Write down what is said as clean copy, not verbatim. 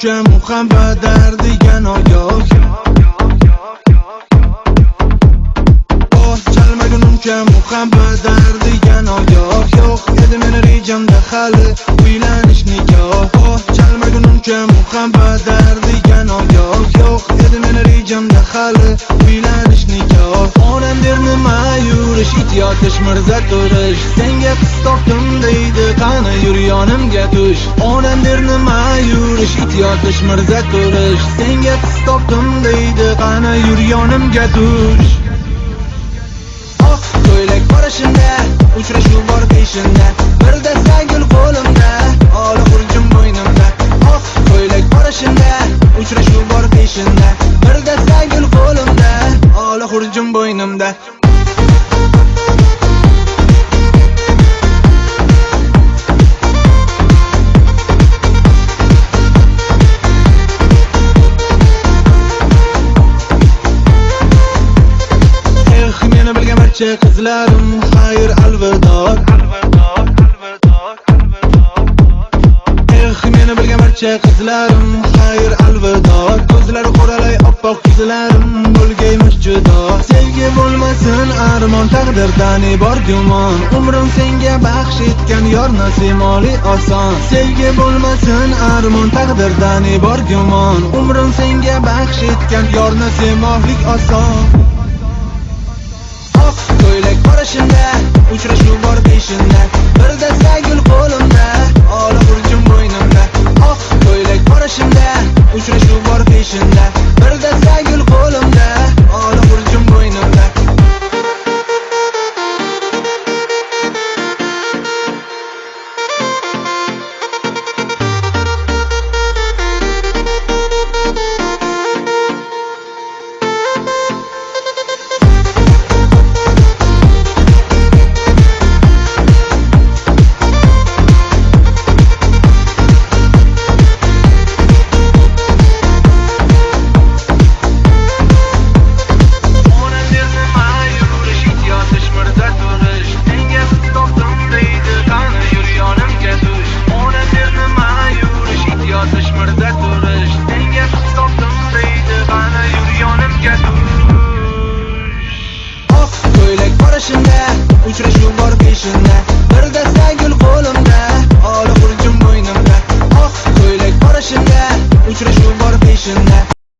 chalmaguncha muhabbat dardiga nogoh. Oh, chalmaguncha muhabbat dardiga nogoh. Yo'q edi meni rejamda hali uylanish nikoh. Oh, chalmaguncha muhabbat dardiga nogoh. Yo'q edi meni rejamda hali uylanish nikoh. Onam der nima yurish, it yotish, mirza turish. Senga qiz topdim deydi, qani yur yonimga tush. Onam der nima yurish, it yotish, mirza turish. Senga qiz topdim deydi, qani yur yonimga tush. Oh, ko'ylak parishimda, uchrashuv bor peshinda. Bir dasta gul qo'limda, ola xurjim bo'ynimda. Oh, ko'ylak parishimda, uchrashuv bor peshinda. Bir dasta gul qo'limda, ola xurjim bo'ynimda. Barcha qizlarim xayr alvido. Meni bilgan barcha qizlarim xayr alvido. Ko'zlari qoralay oppoq qizlarim bo'lgaymish judo. Sevgi bo'lmasin armon, taqdirdan bor gumon. Umrim senga baxsh etgan yor nasimoli oson. Sevgi bo'lmasin armon, taqdirdan bor gumon. Umrim senga baxsh etgan yor nasimolik oson. Ko'ylak parishimda, uchrashuv bor peshinda. Bir dasta gul qo'limda, ola xurjim bo'ynimda. Oh, ko'ylak parishimda, uchrashuv bor peshinda. Bir dasta gul qo'limda, ola xurjim bo'ynimda. Uchrashuv bor peshinda, bir dasta gul qo'limda, ola xurjim bo'ynimda. Oh, ko'ylak parishimda, uchrashuv bor peshinda.